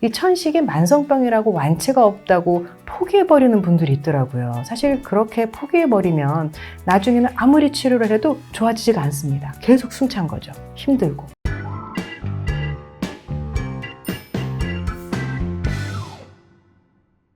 이 천식이 만성병이라고 완치가 없다고 포기해버리는 분들이 있더라고요. 사실 그렇게 포기해버리면 나중에는 아무리 치료를 해도 좋아지지가 않습니다. 계속 숨찬 거죠. 힘들고.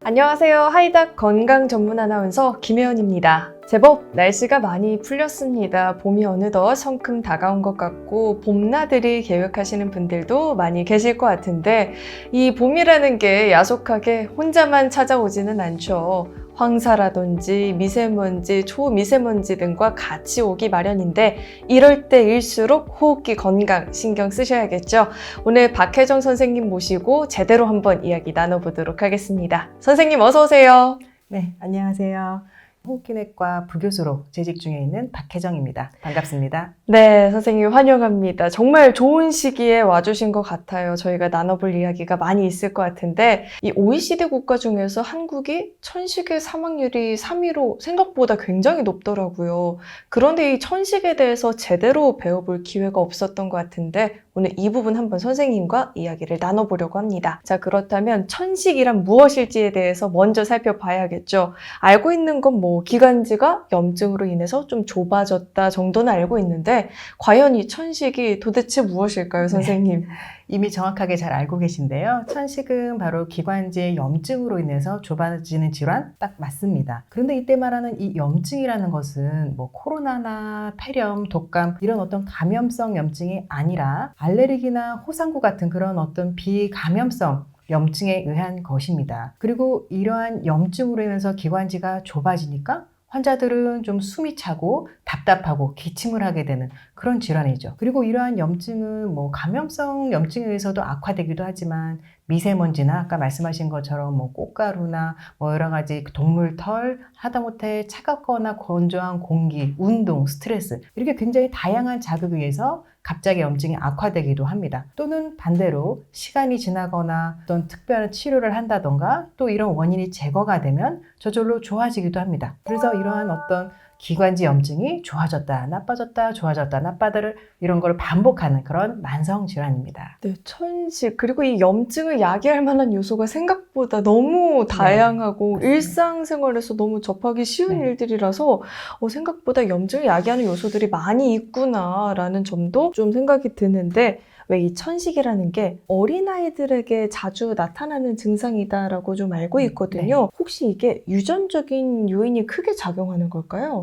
안녕하세요. 하이닥 건강 전문 아나운서 김혜연입니다. 제법 날씨가 많이 풀렸습니다. 봄이 어느덧 성큼 다가온 것 같고 봄나들이 계획하시는 분들도 많이 계실 것 같은데 이 봄이라는 게 야속하게 혼자만 찾아오지는 않죠. 황사라든지 미세먼지, 초미세먼지 등과 같이 오기 마련인데 이럴 때일수록 호흡기 건강 신경 쓰셔야겠죠. 오늘 박혜정 선생님 모시고 제대로 한번 이야기 나눠보도록 하겠습니다. 선생님 어서 오세요. 네, 안녕하세요. 호흡기내과 부교수로 재직 중에 있는 박혜정입니다. 반갑습니다. 네, 선생님 환영합니다. 정말 좋은 시기에 와주신 것 같아요. 저희가 나눠볼 이야기가 많이 있을 것 같은데 이 OECD 국가 중에서 한국이 천식의 사망률이 3위로 생각보다 굉장히 높더라고요. 그런데 이 천식에 대해서 제대로 배워볼 기회가 없었던 것 같은데 오늘 이 부분 한번 선생님과 이야기를 나눠보려고 합니다. 자, 그렇다면 천식이란 무엇일지에 대해서 먼저 살펴봐야겠죠. 알고 있는 건 기관지가 염증으로 인해서 좀 좁아졌다 정도는 알고 있는데 과연 이 천식이 도대체 무엇일까요, 선생님? 네, 이미 정확하게 잘 알고 계신데요. 천식은 바로 기관지의 염증으로 인해서 좁아지는 질환 딱 맞습니다. 그런데 이때 말하는 이 염증이라는 것은 코로나나 폐렴, 독감 이런 어떤 감염성 염증이 아니라 알레르기나 호상구 같은 그런 어떤 비감염성 염증에 의한 것입니다. 그리고 이러한 염증으로 인해서 기관지가 좁아지니까 환자들은 좀 숨이 차고 답답하고 기침을 하게 되는 그런 질환이죠. 그리고 이러한 염증은 감염성 염증에 의해서도 악화되기도 하지만 미세먼지나 아까 말씀하신 것처럼 꽃가루나 여러 가지 동물 털, 하다못해 차갑거나 건조한 공기, 운동, 스트레스 이렇게 굉장히 다양한 자극에 의해서 갑자기 염증이 악화되기도 합니다. 또는 반대로 시간이 지나거나 어떤 특별한 치료를 한다던가 또 이런 원인이 제거가 되면 저절로 좋아지기도 합니다. 그래서 이러한 어떤 기관지 염증이 좋아졌다, 나빠졌다, 좋아졌다, 나빠다를 이런 걸 반복하는 그런 만성 질환입니다. 네, 천식 그리고 이 염증을 야기할 만한 요소가 생각보다 너무 다양하고 맞습니다. 일상생활에서 너무 접하기 쉬운 네. 일들이라서 생각보다 염증을 야기하는 요소들이 많이 있구나라는 점도 좀 생각이 드는데 왜 이 천식이라는 게 어린아이들에게 자주 나타나는 증상이다라고 좀 알고 있거든요. 혹시 이게 유전적인 요인이 크게 작용하는 걸까요?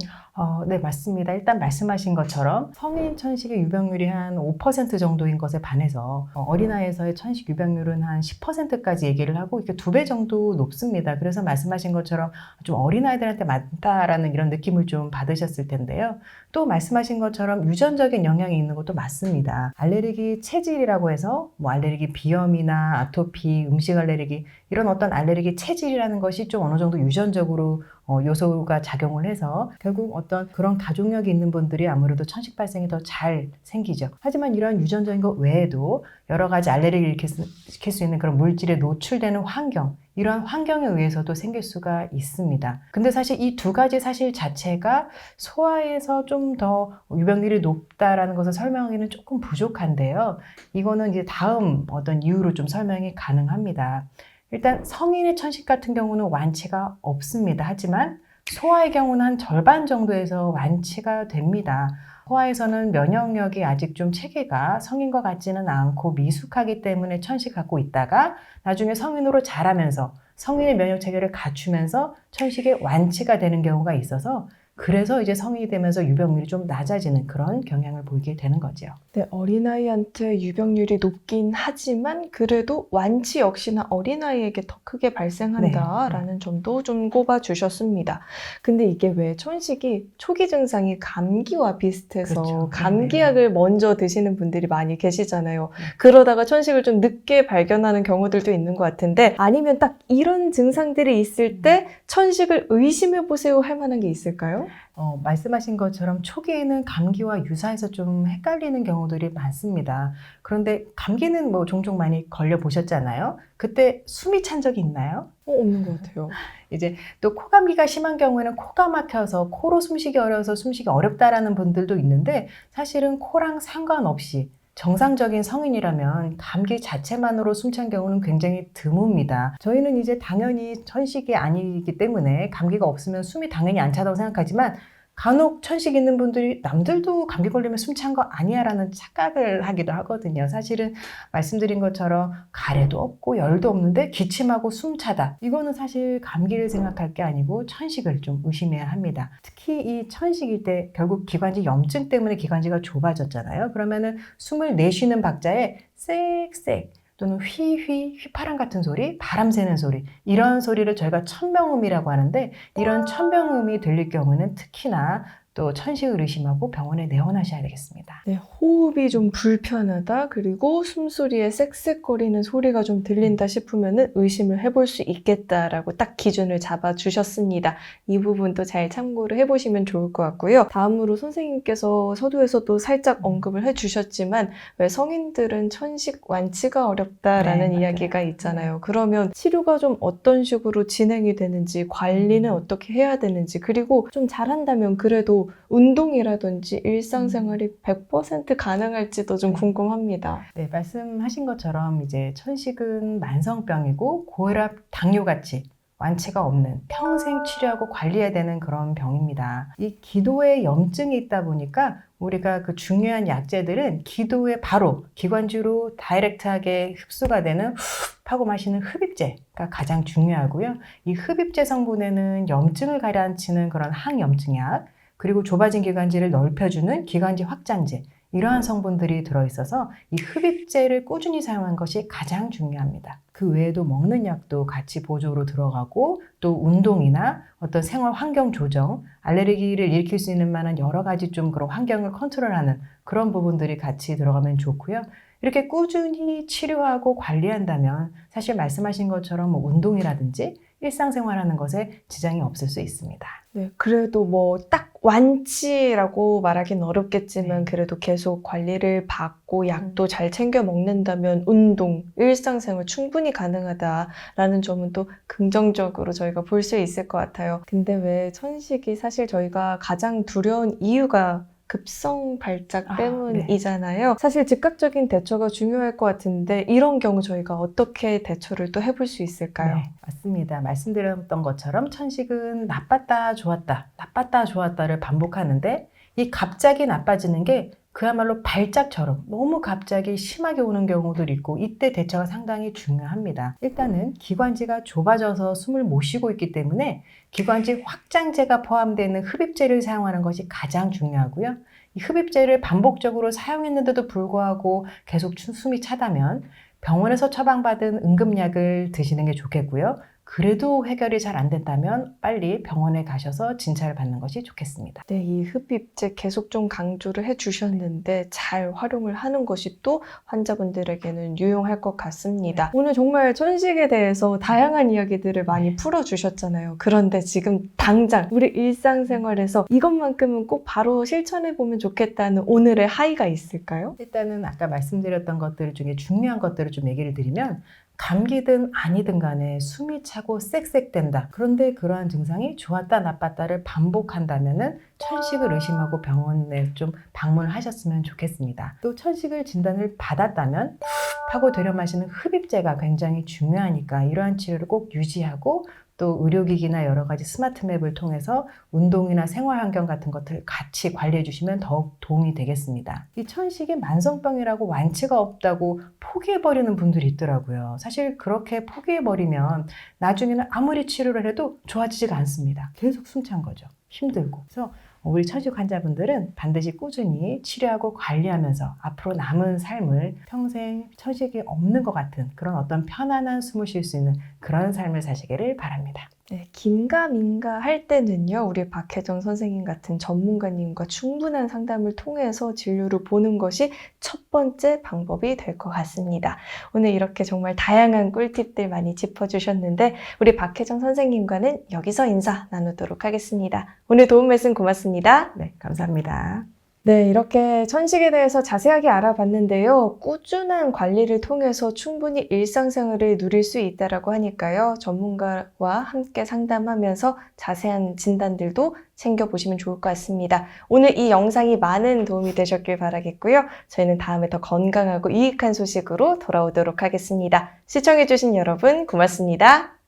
네, 맞습니다. 일단 말씀하신 것처럼 성인 천식의 유병률이 한 5% 정도인 것에 반해서 어린아이에서의 천식 유병률은 한 10%까지 얘기를 하고 이렇게 2배 정도 높습니다. 그래서 말씀하신 것처럼 좀 어린아이들한테 많다라는 이런 느낌을 좀 받으셨을 텐데요. 또 말씀하신 것처럼 유전적인 영향이 있는 것도 맞습니다. 알레르기 체질이라고 해서 알레르기 비염이나 아토피, 음식 알레르기 이런 어떤 알레르기 체질이라는 것이 좀 어느 정도 유전적으로 요소가 작용을 해서 결국 어떤 그런 가족력이 있는 분들이 아무래도 천식 발생이 더 잘 생기죠. 하지만 이런 유전적인 것 외에도 여러 가지 알레르기를 일으킬 수 있는 그런 물질에 노출되는 환경, 이러한 환경에 의해서도 생길 수가 있습니다. 근데 사실 이 두 가지 사실 자체가 소아에서 좀 더 유병률이 높다라는 것을 설명하기는 조금 부족한데요. 이거는 이제 다음 어떤 이유로 좀 설명이 가능합니다. 일단 성인의 천식 같은 경우는 완치가 없습니다. 하지만 소아의 경우는 한 절반 정도에서 완치가 됩니다. 소아에서는 면역력이 아직 좀 체계가 성인과 같지는 않고 미숙하기 때문에 천식 갖고 있다가 나중에 성인으로 자라면서 성인의 면역 체계를 갖추면서 천식의 완치가 되는 경우가 있어서 그래서 이제 성인이 되면서 유병률이 좀 낮아지는 그런 경향을 보이게 되는 거죠. 네, 어린아이한테 유병률이 높긴 하지만 그래도 완치 역시나 어린아이에게 더 크게 발생한다라는 점도 좀 꼽아주셨습니다. 근데 이게 왜 천식이 초기 증상이 감기와 비슷해서 그렇죠. 감기약을 먼저 드시는 분들이 많이 계시잖아요. 그러다가 천식을 좀 늦게 발견하는 경우들도 있는 것 같은데 아니면 딱 이런 증상들이 있을 때 천식을 의심해보세요 할 만한 게 있을까요? 말씀하신 것처럼 초기에는 감기와 유사해서 좀 헷갈리는 경우들이 많습니다. 그런데 감기는 종종 많이 걸려보셨잖아요. 그때 숨이 찬 적이 있나요? 없는 것 같아요. 이제 또 코감기가 심한 경우에는 코가 막혀서 코로 숨쉬기 어려워서 숨쉬기 어렵다라는 분들도 있는데 사실은 코랑 상관없이 정상적인 성인이라면 감기 자체만으로 숨찬 경우는 굉장히 드뭅니다. 저희는 이제 당연히 천식이 아니기 때문에 감기가 없으면 숨이 당연히 안 차다고 생각하지만 간혹 천식 있는 분들이 남들도 감기 걸리면 숨찬 거 아니야 라는 착각을 하기도 하거든요. 사실은 말씀드린 것처럼 가래도 없고 열도 없는데 기침하고 숨차다. 이거는 사실 감기를 생각할 게 아니고 천식을 좀 의심해야 합니다. 특히 이 천식일 때 결국 기관지 염증 때문에 기관지가 좁아졌잖아요. 그러면은 숨을 내쉬는 박자에 쌕쌕 또는 휘휘, 휘파람 같은 소리, 바람 새는 소리, 이런 소리를 저희가 천명음이라고 하는데, 이런 천명음이 들릴 경우는 특히나 또 천식을 의심하고 병원에 내원하셔야 되겠습니다. 네, 호흡이 좀 불편하다, 그리고 숨소리에 쌕쌕거리는 소리가 좀 들린다 싶으면 의심을 해볼 수 있겠다라고 딱 기준을 잡아주셨습니다. 이 부분도 잘 참고를 해보시면 좋을 것 같고요. 다음으로 선생님께서 서두에서도 살짝 언급을 해주셨지만 왜 성인들은 천식 완치가 어렵다라는 네, 이야기가 맞아요. 있잖아요. 그러면 치료가 좀 어떤 식으로 진행이 되는지, 관리는 어떻게 해야 되는지, 그리고 좀 잘한다면 그래도 운동이라든지 일상생활이 100% 가능할지도 좀 궁금합니다. 네, 말씀하신 것처럼 이제 천식은 만성병이고 고혈압, 당뇨같이 완치가 없는 평생 치료하고 관리해야 되는 그런 병입니다. 이 기도에 염증이 있다 보니까 우리가 그 중요한 약재들은 기도에 바로 기관지로 다이렉트하게 흡수가 되는 훅 하고 마시는 흡입제가 가장 중요하고요. 이 흡입제 성분에는 염증을 가라앉히는 그런 항염증약, 그리고 좁아진 기관지를 넓혀주는 기관지 확장제, 이러한 성분들이 들어있어서 이 흡입제를 꾸준히 사용하는 것이 가장 중요합니다. 그 외에도 먹는 약도 같이 보조로 들어가고, 또 운동이나 어떤 생활 환경 조정, 알레르기를 일으킬 수 있는 만한 여러 가지 좀 그런 환경을 컨트롤하는 그런 부분들이 같이 들어가면 좋고요. 이렇게 꾸준히 치료하고 관리한다면 사실 말씀하신 것처럼 뭐 운동이라든지 일상생활하는 것에 지장이 없을 수 있습니다. 네, 그래도 뭐 딱 완치라고 말하기는 어렵겠지만 네. 그래도 계속 관리를 받고 약도 잘 챙겨 먹는다면 운동, 일상생활 충분히 가능하다라는 점은 또 긍정적으로 저희가 볼 수 있을 것 같아요. 근데 왜 천식이 사실 저희가 가장 두려운 이유가 급성 발작 때문이잖아요. 사실 즉각적인 대처가 중요할 것 같은데 이런 경우 저희가 어떻게 대처를 또 해볼 수 있을까요? 네, 맞습니다. 말씀드렸던 것처럼 천식은 나빴다, 좋았다, 나빴다, 좋았다를 반복하는데, 이 갑자기 나빠지는 게 그야말로 발작처럼 너무 갑자기 심하게 오는 경우도 있고, 이때 대처가 상당히 중요합니다. 일단은 기관지가 좁아져서 숨을 못 쉬고 있기 때문에 기관지 확장제가 포함되는 흡입제를 사용하는 것이 가장 중요하고요. 이 흡입제를 반복적으로 사용했는데도 불구하고 계속 숨이 차다면 병원에서 처방받은 응급약을 드시는 게 좋겠고요. 그래도 해결이 잘 안 된다면 빨리 병원에 가셔서 진찰을 받는 것이 좋겠습니다. 네, 이 흡입제 계속 좀 강조를 해주셨는데 잘 활용을 하는 것이 또 환자분들에게는 유용할 것 같습니다. 오늘 정말 천식에 대해서 다양한 이야기들을 많이 풀어주셨잖아요. 그런데 지금 당장 우리 일상생활에서 이것만큼은 꼭 바로 실천해보면 좋겠다는 오늘의 하이가 있을까요? 일단은 아까 말씀드렸던 것들 중에 중요한 것들을 좀 얘기를 드리면, 감기든 아니든 간에 숨이 차고 쌕쌕된다. 그런데 그러한 증상이 좋았다 나빴다를 반복한다면은 천식을 의심하고 병원에 좀 방문을 하셨으면 좋겠습니다. 또 천식을 진단을 받았다면 푹 하고 들여 마시는 흡입제가 굉장히 중요하니까 이러한 치료를 꼭 유지하고, 또 의료기기나 여러 가지 스마트 맵을 통해서 운동이나 생활 환경 같은 것들을 같이 관리해 주시면 더욱 도움이 되겠습니다. 이 천식이 만성병이라고 완치가 없다고 포기해버리는 분들이 있더라고요. 사실 그렇게 포기해버리면 나중에는 아무리 치료를 해도 좋아지지가 않습니다. 계속 숨찬 거죠. 힘들고. 그래서 우리 천식 환자분들은 반드시 꾸준히 치료하고 관리하면서 앞으로 남은 삶을 평생 천식이 없는 것 같은 그런 어떤 편안한 숨을 쉴 수 있는 그런 삶을 사시기를 바랍니다. 네, 긴가민가 할 때는요, 우리 박혜정 선생님 같은 전문가님과 충분한 상담을 통해서 진료를 보는 것이 첫 번째 방법이 될 것 같습니다. 오늘 이렇게 정말 다양한 꿀팁들 많이 짚어주셨는데, 우리 박혜정 선생님과는 여기서 인사 나누도록 하겠습니다. 오늘 도움 말씀 고맙습니다. 네, 감사합니다. 네, 이렇게 천식에 대해서 자세하게 알아봤는데요. 꾸준한 관리를 통해서 충분히 일상생활을 누릴 수 있다라고 하니까요. 전문가와 함께 상담하면서 자세한 진단들도 챙겨보시면 좋을 것 같습니다. 오늘 이 영상이 많은 도움이 되셨길 바라겠고요. 저희는 다음에 더 건강하고 유익한 소식으로 돌아오도록 하겠습니다. 시청해주신 여러분 고맙습니다.